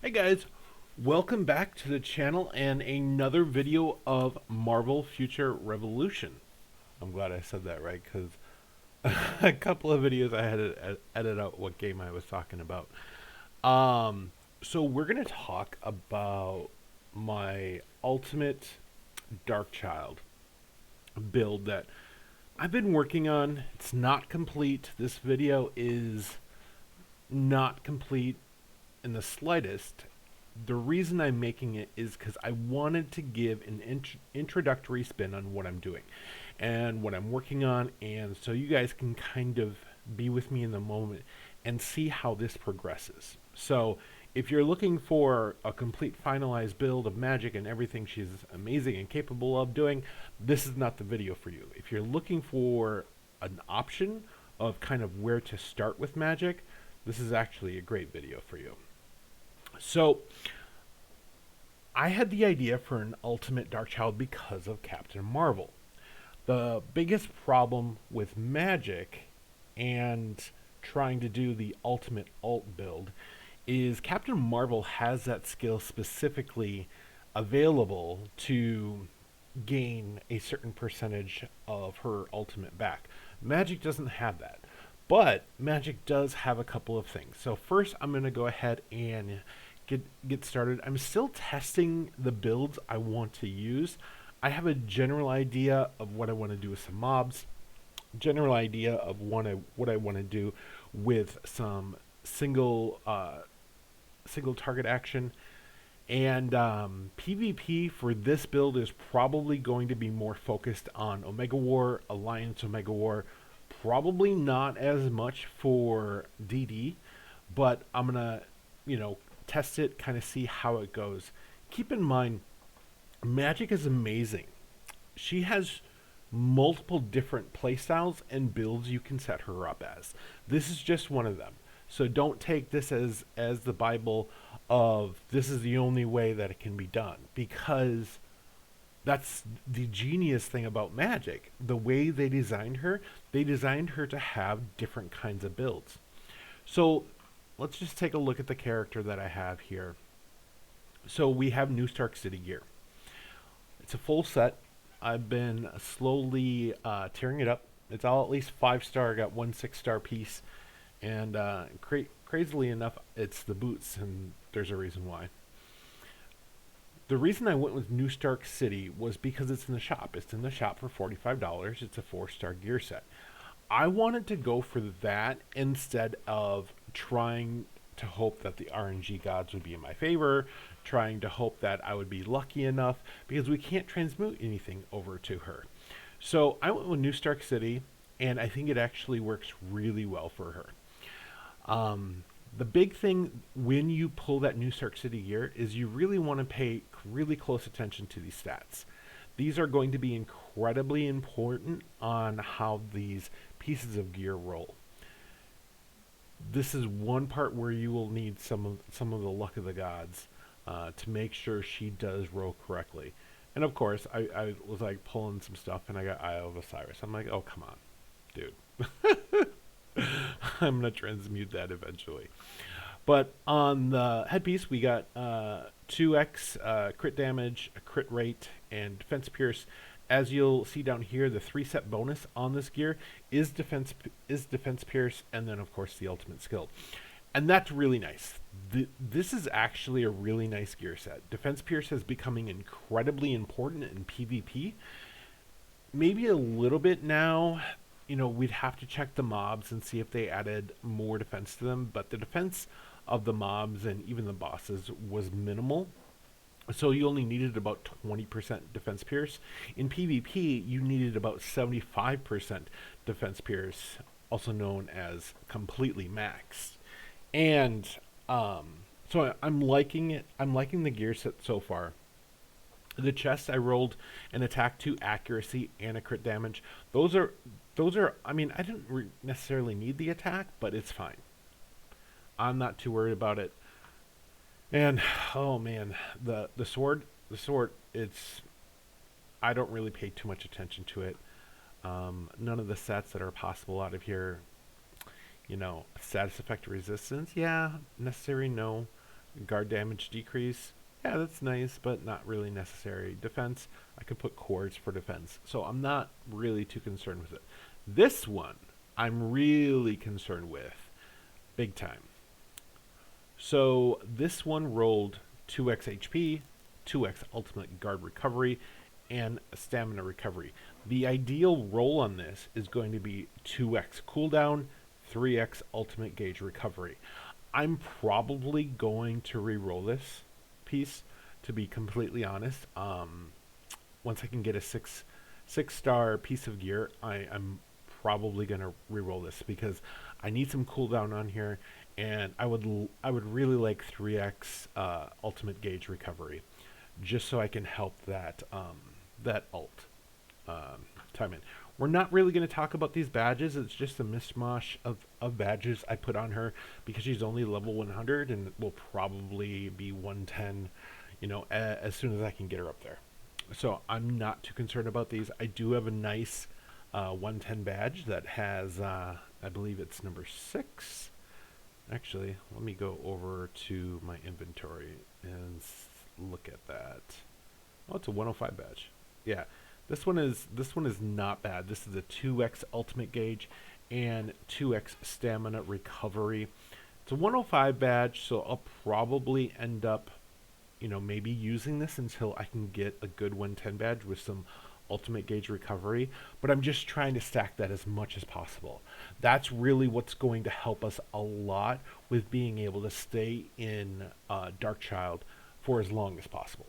Hey guys, welcome back to the channel and another video of Marvel Future Revolution. I'm glad I said that right because a couple of videos I had to edit out what game I was talking about. So we're going to talk about my ultimate Darkchylde build that I've been working on. It's not complete. This video is not complete in the slightest. The reason I'm making it is because I wanted to give an introductory spin on what I'm doing and what I'm working on, and so you guys can kind of be with me in the moment and see how this progresses. So, if you're looking for a complete finalized build of Magik and everything she's amazing and capable of doing, this is not the video for you. If you're looking for an option of kind of where to start with Magik, this is actually a great video for you. So, I had the idea for an ultimate Darkchylde because of Captain Marvel. The biggest problem with Magik and trying to do the ultimate alt build is Captain Marvel has that skill specifically available to gain a certain percentage of her ultimate back. Magik doesn't have that. But Magik does have a couple of things. So first I'm going to go ahead and get started. I'm still testing the builds I want to use. I have a general idea of what I want to do with some mobs, general idea of what I want to do with some single target action. And PvP for this build is probably going to be more focused on Omega War, Alliance Omega War, probably not as much for DD, but I'm gonna, test it, kind of see how it goes. Keep in mind, Magik is amazing. She has multiple different playstyles and builds you can set her up as. This is just one of them. So don't take this as the Bible of this is the only way that it can be done, because that's the genius thing about Magik. The way they designed her to have different kinds of builds. So let's just take a look at the character that I have here. So we have New Stark City gear. It's a full set. I've been slowly tearing it up. It's all at least 5-star. I got one 6-star piece, and crazily enough, it's the boots, and there's a reason why. The reason I went with New Stark City was because it's in the shop. It's in the shop for $45. It's a 4-star gear set. I wanted to go for that instead of trying to hope that the RNG gods would be in my favor, trying to hope that I would be lucky enough, because we can't transmute anything over to her. So I went with New Stark City, and I think it actually works really well for her. The big thing when you pull that New Stark City gear is you really want to pay really close attention to these stats. These are going to be incredibly important on how these pieces of gear roll. This is one part where you will need some of the luck of the gods to make sure she does roll correctly. And of course, I was like pulling some stuff, and I got Eye of Osiris. I'm like, oh come on, dude. I'm gonna transmute that eventually. But on the headpiece, we got 2x crit damage, a crit rate, and defense pierce. As you'll see down here, the 3-set bonus on this gear is defense pierce, and then of course the ultimate skill, and that's really nice. This is actually a really nice gear set. Defense pierce is becoming incredibly important in PvP. Maybe a little bit now. We'd have to check the mobs and see if they added more defense to them, but the defense of the mobs and even the bosses was minimal. So you only needed about 20% defense pierce. In PvP, you needed about 75% defense pierce, also known as completely maxed. And so I'm liking it. I'm liking the gear set so far. The chest, I rolled an attack 2 accuracy and a crit damage. Those are. I mean, I didn't necessarily need the attack, but it's fine. I'm not too worried about it. And oh man, the sword, it's, I don't really pay too much attention to it. None of the sets that are possible out of here, status effect resistance, yeah, necessary, no. Guard damage decrease. Yeah, that's nice, but not really necessary. Defense, I could put cords for defense. So I'm not really too concerned with it. This one, I'm really concerned with. Big time. So this one rolled 2x HP, 2x ultimate guard recovery, and stamina recovery. The ideal roll on this is going to be 2x cooldown, 3x ultimate gauge recovery. I'm probably going to re-roll this piece, to be completely honest. Once I can get a six-star piece of gear, I'm probably going to re-roll this because I need some cooldown on here, and I would really like 3x ultimate gauge recovery, just so I can help that that ult time in. We're not really going to talk about these badges. It's just a mishmash of badges I put on her because she's only level 100 and will probably be 110, as soon as I can get her up there. So I'm not too concerned about these. I do have a nice 110 badge that has, I believe it's number 6. Actually, let me go over to my inventory and look at that. Oh, it's a 105 badge. Yeah. This one is not bad. This is a 2x ultimate gauge and 2x stamina recovery. It's a 105 badge, so I'll probably end up, maybe using this until I can get a good 110 badge with some ultimate gauge recovery. But I'm just trying to stack that as much as possible. That's really what's going to help us a lot with being able to stay in Darkchylde for as long as possible.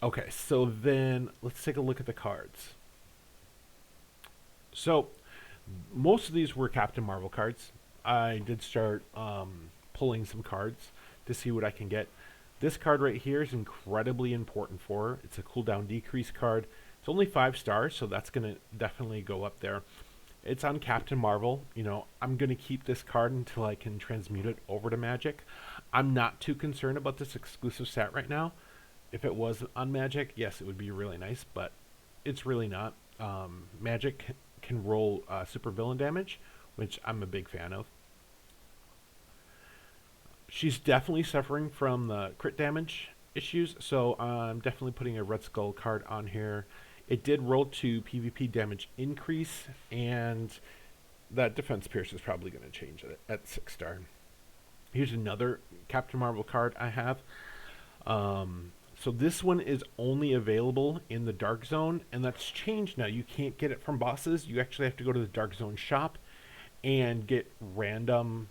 Okay, so then let's take a look at the cards. So most of these were Captain Marvel cards. I did start pulling some cards to see what I can get. This card right here is incredibly important for her. It's a cooldown decrease card. It's only 5 stars, so that's going to definitely go up there. It's on Captain Marvel. I'm going to keep this card until I can transmute it over to Magik. I'm not too concerned about this exclusive stat right now. If it was on Magik, yes, it would be really nice, but it's really not. Magik can roll super villain damage, which I'm a big fan of. She's definitely suffering from the crit damage issues, so I'm definitely putting a Red Skull card on here. It did roll to PvP damage increase, and that defense pierce is probably going to change it at 6 star. Here's another Captain Marvel card I have. So this one is only available in the Dark Zone, and that's changed now. You can't get it from bosses. You actually have to go to the Dark Zone shop and get random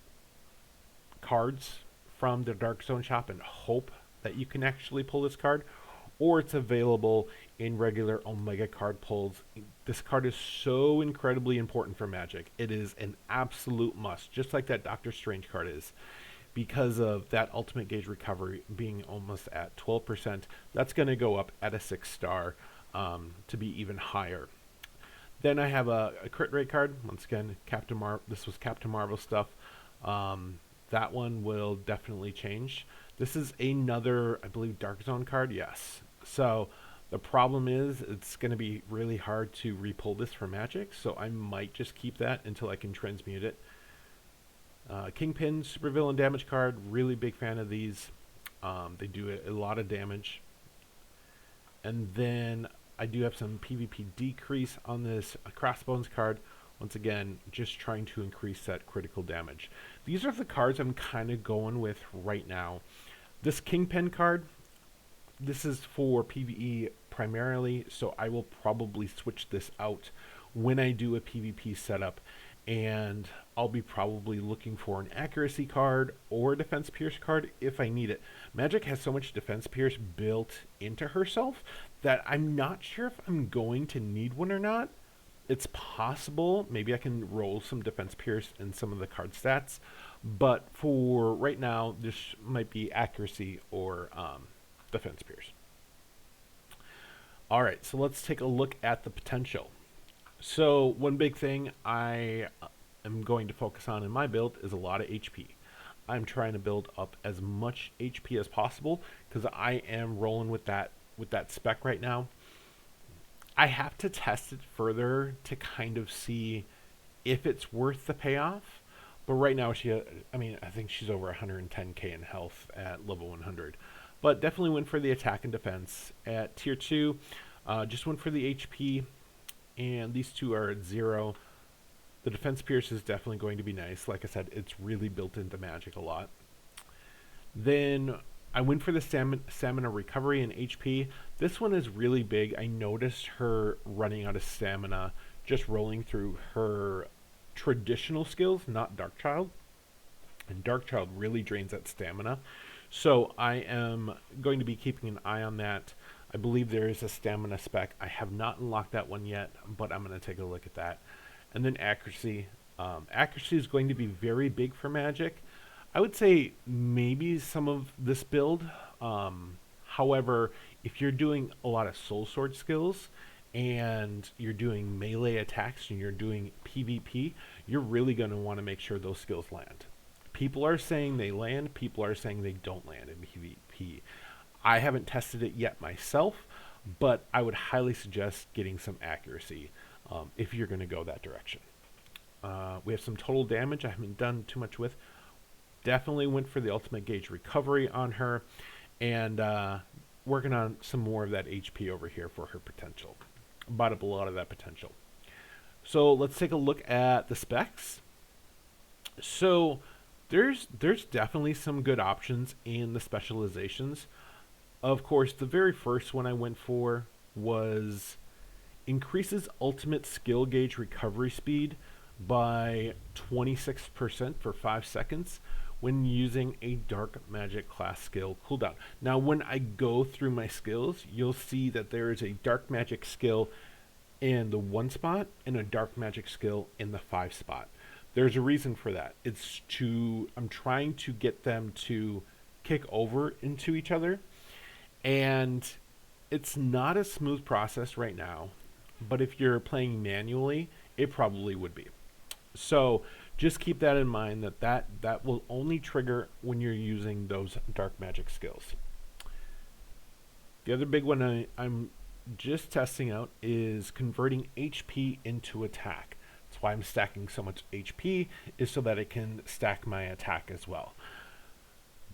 cards from the Dark Zone shop and hope that you can actually pull this card, or it's available in regular Omega card pulls. This card is so incredibly important for Magik. It is an absolute must, just like that Doctor Strange card is. Because of that ultimate gauge recovery being almost at 12%, that's going to go up at a 6 star to be even higher. Then I have a crit rate card. Once again, this was Captain Marvel stuff. That one will definitely change. This is another, I believe, Dark Zone card. Yes. So the problem is it's going to be really hard to repull this from Magik, so I might just keep that until I can transmute it. Kingpin supervillain damage card, really big fan of these. They do a lot of damage. And then I do have some PvP decrease on this Crossbones card. Once again, just trying to increase that critical damage. These are the cards I'm kind of going with right now. This Kingpin card, this is for PvE primarily, so I will probably switch this out when I do a PvP setup. And I'll be probably looking for an accuracy card or a defense pierce card if I need it. Magik has so much defense pierce built into herself that I'm not sure if I'm going to need one or not. It's possible. Maybe I can roll some defense pierce in some of the card stats. But for right now, this might be accuracy or defense pierce. All right, so let's take a look at the potential. So one big thing I am going to focus on in my build is a lot of HP. I'm trying to build up as much HP as possible because I am rolling with that spec right now. I have to test it further to kind of see if it's worth the payoff, But right now, I mean, I think she's over 110k in health at level 100. But definitely went for the attack and defense. At tier 2, just went for the HP, and these two are at 0. The defense pierce is definitely going to be nice. Like I said, it's really built into Magik a lot. Then I went for the stamina recovery and HP. This one is really big. I noticed her running out of stamina just rolling through her traditional skills, not Darkchylde. And Darkchylde really drains that stamina. So I am going to be keeping an eye on that. I believe there is a stamina spec. I have not unlocked that one yet, but I'm going to take a look at that. And then accuracy. Accuracy is going to be very big for Magik. I would say maybe some of this build. However, if you're doing a lot of soul sword skills and you're doing melee attacks and you're doing PvP, you're really going to want to make sure those skills land. People are saying they land, people are saying they don't land in PvP. I haven't tested it yet myself, but I would highly suggest getting some accuracy if you're going to go that direction. We have some total damage I haven't done too much with. Definitely went for the ultimate gauge recovery on her, and working on some more of that HP over here for her potential. Bought up a lot of that potential. So let's take a look at the specs. So there's definitely some good options in the specializations. Of course, the very first one I went for was increases ultimate skill gauge recovery speed by 26% for 5 seconds when using a dark magic class skill cooldown. Now, when I go through my skills, you'll see that there is a dark magic skill in the 1 spot and a dark magic skill in the 5 spot. There's a reason for that. I'm trying to get them to kick over into each other, and it's not a smooth process right now, but if you're playing manually, it probably would be. So just keep that in mind, that will only trigger when you're using those dark magic skills. The other big one I'm just testing out is converting HP into attack. That's why I'm stacking so much HP, is so that it can stack my attack as well.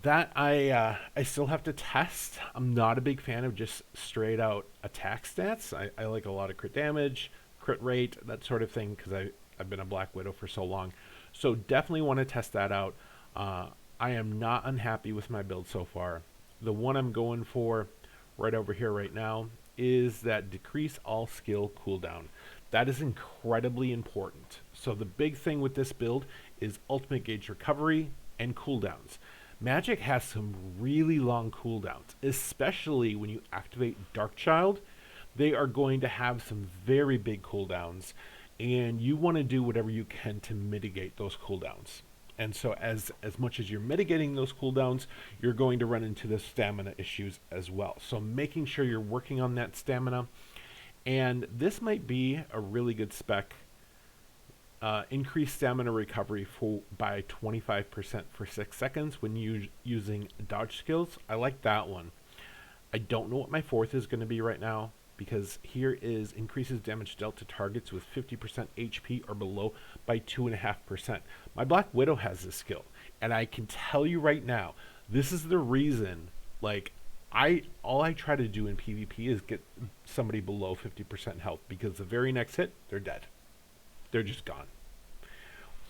That I still have to test. I'm not a big fan of just straight out attack stats. I like a lot of crit damage, crit rate, that sort of thing, because I've been a Black Widow for so long. So definitely want to test that out. I am not unhappy with my build so far. The one I'm going for right over here right now is that decrease all skill cooldown. That is incredibly important. So the big thing with this build is ultimate gauge recovery and cooldowns. Magik has some really long cooldowns, especially when you activate Darkchylde. They are going to have some very big cooldowns, and you want to do whatever you can to mitigate those cooldowns. And so as much as you're mitigating those cooldowns, you're going to run into the stamina issues as well. So making sure you're working on that stamina. And this might be a really good spec. Increase stamina recovery by 25% for 6 seconds when using dodge skills. I like that one. I don't know what my fourth is going to be right now, because here is increases damage dealt to targets with 50% HP or below by 2.5%. My Black Widow has this skill, and I can tell you right now, this is the reason, like, all I try to do in PvP is get somebody below 50% health, because the very next hit, they're dead. They're just gone.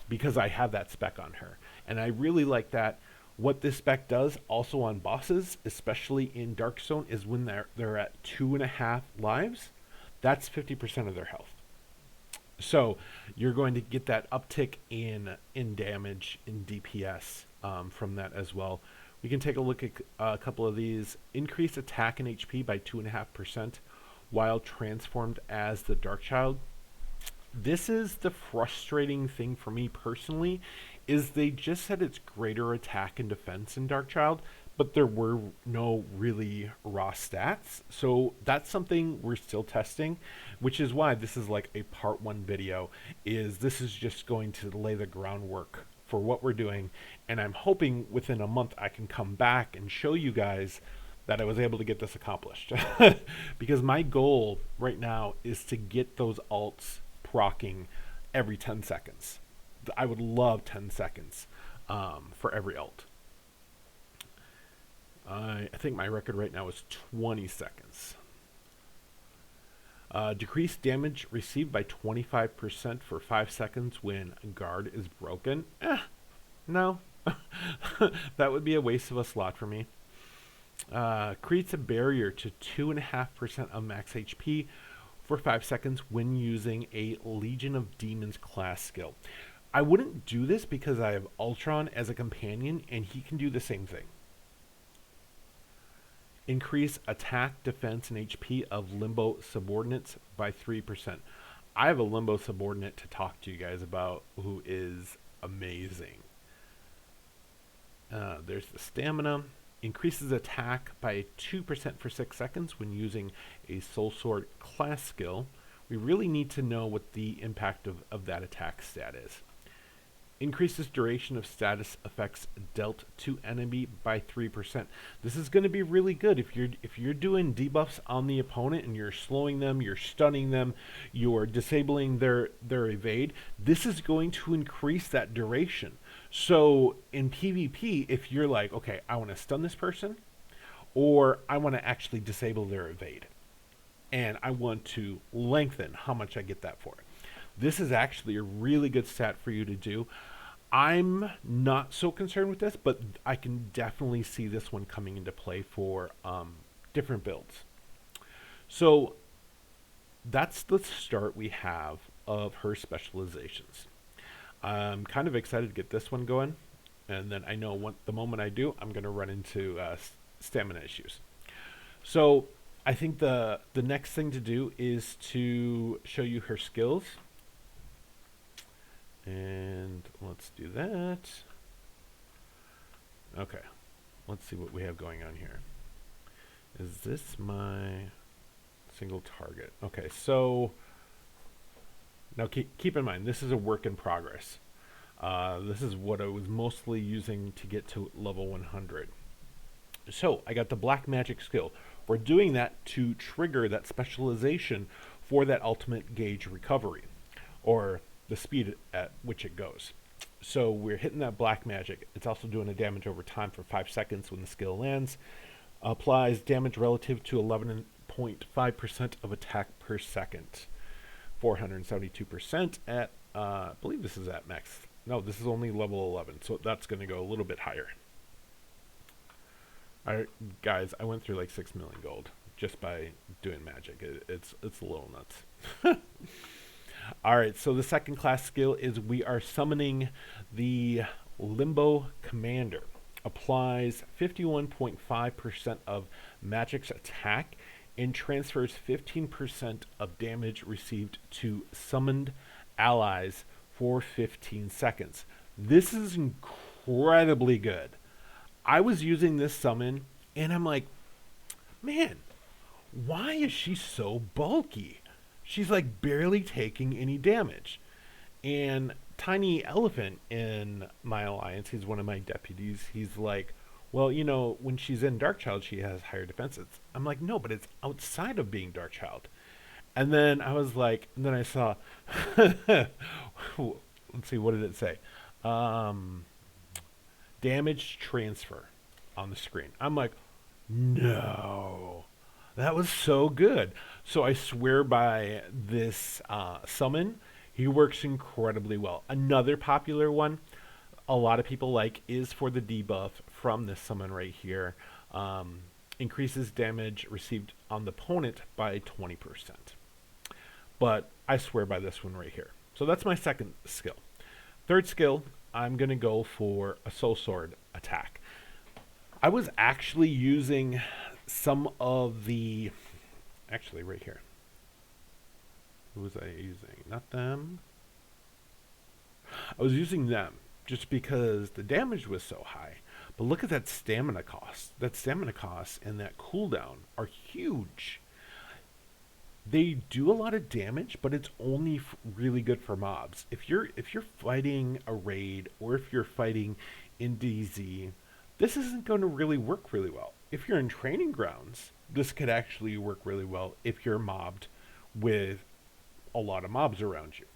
Because I have that spec on her. And I really like that. What this spec does also on bosses, especially in Dark Zone, is when they're at 2.5 lives, that's 50% of their health. So you're going to get that uptick in damage, in DPS from that as well. We can take a look at a couple of these. Increase attack and HP by 2.5% while transformed as the Darkchylde. This is the frustrating thing for me personally, is they just said it's greater attack and defense in Darkchylde, but there were no really raw stats. So that's something we're still testing, which is why this is like a part 1 video, is this is just going to lay the groundwork for what we're doing. And I'm hoping within a month I can come back and show you guys that I was able to get this accomplished. Because my goal right now is to get those alts proccing every 10 seconds. I would love 10 seconds for every ult. I think my record right now is 20 seconds. Decrease damage received by 25% for 5 seconds when guard is broken. No. That would be a waste of a slot for me. Creates a barrier to 2.5% of max HP for 5 seconds when using a Legion of Demons class skill. I wouldn't do this because I have Ultron as a companion and he can do the same thing. Increase attack, defense, and HP of Limbo subordinates by 3%. I have a Limbo subordinate to talk to you guys about who is amazing. There's the stamina. Increases attack by 2% for 6 seconds when using a Soul Sword class skill. We really need to know what the impact of that attack stat is. Increases duration of status effects dealt to enemy by 3%. This is going to be really good if you're doing debuffs on the opponent and you're slowing them, you're stunning them, you're disabling their evade. This is going to increase that duration. So in PvP, if you're like, okay, I want to stun this person, or I want to actually disable their evade, and I want to lengthen how much I get that for, this is actually a really good stat for you to do. I'm not so concerned with this, but I can definitely see this one coming into play for different builds. So that's the start we have of her specializations. I'm kind of excited to get this one going, and then I know the moment I do, I'm going to run into stamina issues. So I think the next thing to do is to show you her skills. And let's do that. Okay, let's see what we have going on here. Is this my single target? Okay, so now keep in mind, this is a work in progress. This is what I was mostly using to get to level 100. So I got the black magic skill. We're doing that to trigger that specialization for that ultimate gauge recovery, or the speed at which it goes. So we're hitting that black magic. It's also doing a damage over time for 5 seconds when the skill lands. Applies damage relative to 11.5% of attack per second. 472% at, I believe this is at max. No, this is only level 11, so that's going to go a little bit higher. Alright, guys, I went through like 6 million gold just by doing magic. It's a little nuts. Alright, so the second class skill is we are summoning the Limbo Commander. Applies 51.5% of Magik's attack and transfers 15% of damage received to summoned allies for 15 seconds. This is incredibly good. I was using this summon and I'm like, man, why is she so bulky? She's like barely taking any damage. And Tiny Elephant in my alliance, he's one of my deputies, he's like, well, you know, when she's in Darkchylde, she has higher defenses. I'm like, no, but it's outside of being Darkchylde. And then I was like, and then I saw, let's see, what did it say? Damage transfer on the screen. I'm like, no. That was so good. So I swear by this summon. He works incredibly well. Another popular one a lot of people like is for the debuff from this summon right here. Increases damage received on the opponent by 20%. But I swear by this one right here. So that's my second skill. Third skill, I'm going to go for a Soul Sword attack. I was actually using some of the... Actually, right here. Who was I using? Not them. I was using them just because the damage was so high. But look at that stamina cost. That stamina cost and that cooldown are huge. They do a lot of damage, but it's only really good for mobs. If you're fighting a raid or if you're fighting in DZ, this isn't going to really work really well. If you're in training grounds, this could actually work really well if you're mobbed with a lot of mobs around you.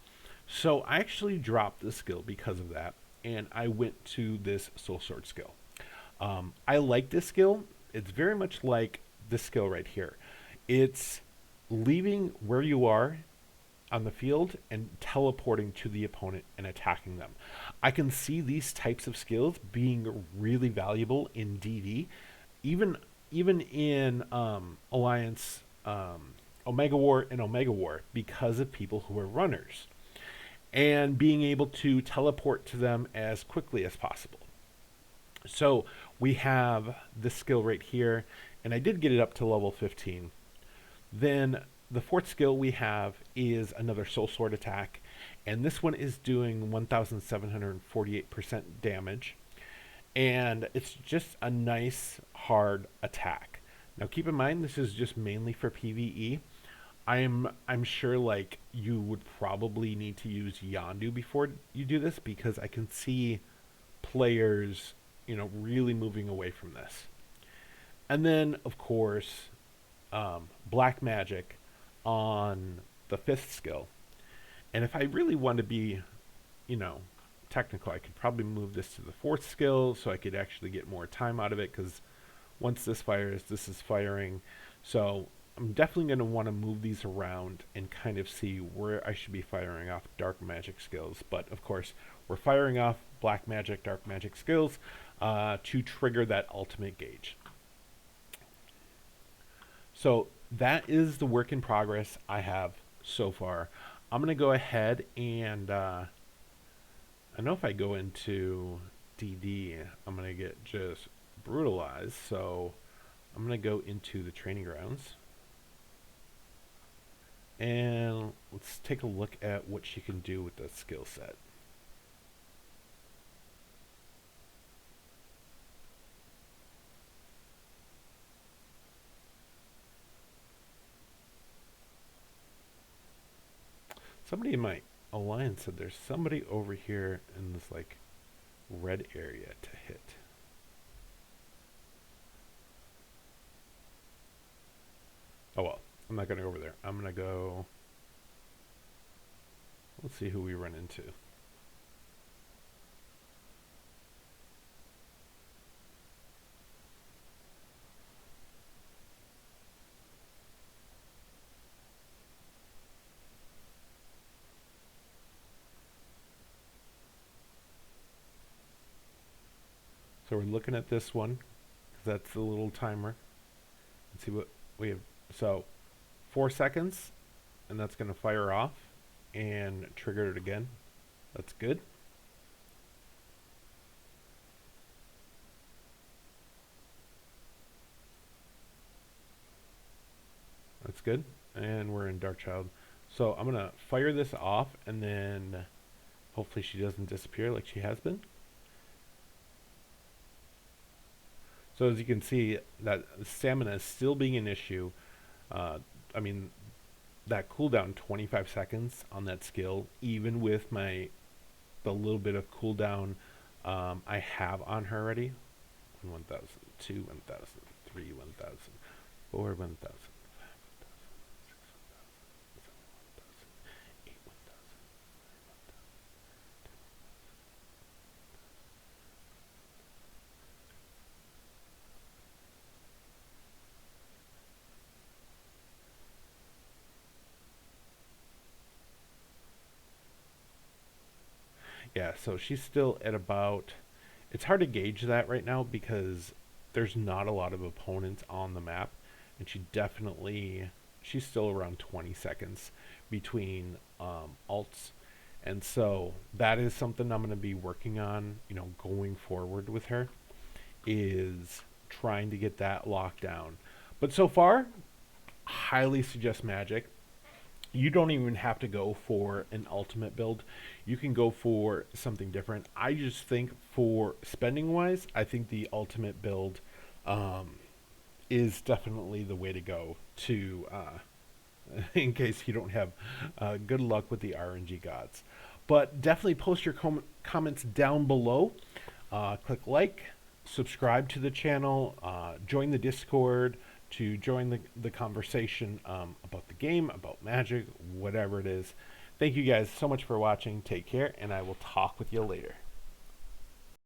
So I actually dropped the skill because of that, and I went to this soul sword skill. I like this skill. It's very much like this skill right here. It's leaving where you are on the field and teleporting to the opponent and attacking them. I can see these types of skills being really valuable in DD, even even in Alliance, Omega War, and Omega War because of people who are runners and being able to teleport to them as quickly as possible. So we have this skill right here, and I did get it up to level 15. Then the fourth skill we have is another Soul Sword attack, and this one is doing 1,748% damage, and it's just a nice hard attack. Now keep in mind this is just mainly for PvE. I'm sure like you would probably need to use Yondu before you do this because I can see players, really moving away from this. And then of course, black magic on the fifth skill. And if I really want to be, you know, technical, I could probably move this to the fourth skill so I could actually get more time out of it because once this fires, this is firing. So I'm definitely going to want to move these around and kind of see where I should be firing off dark magic skills. But of course, we're firing off black magic, dark magic skills to trigger that ultimate gauge. So that is the work in progress I have so far. I'm going to go ahead and I know if I go into DD, I'm going to get just brutalized. So I'm going to go into the training grounds. And let's take a look at what she can do with that skill set. Somebody in my alliance said there's somebody over here in this like red area to hit. Oh well, I'm not going to go over there. I'm going to go... Let's see who we run into. So we're looking at this one, because that's the little timer. Let's see what we have. So 4 seconds, and that's going to fire off and trigger it again. That's good. That's good. And we're in Darkchylde. So I'm going to fire this off, and then hopefully she doesn't disappear like she has been. So as you can see, that stamina is still being an issue. I mean, that cooldown 25 seconds on that skill, even with the little bit of cooldown I have on her already. 1,000, 2, 1,000, 3, 1,000, 4, 1,000, 5, 1,000, 6, 1,000, 7, 1,000, 8, 1,000. Yeah, so she's still at about... It's hard to gauge that right now because there's not a lot of opponents on the map, and she's still around 20 seconds between ults, and so that is something I'm going to be working on, going forward with her, is trying to get that locked down. But so far, highly suggest Magic. You don't even have to go for an ultimate build. You can go for something different. I just think for spending wise, I think the ultimate build is definitely the way to go to in case you don't have good luck with the RNG gods. But definitely post your comments down below. Click like, subscribe to the channel, join the Discord to join the conversation about the game, about Magic, whatever it is. Thank you guys so much for watching. Take care, and I will talk with you later.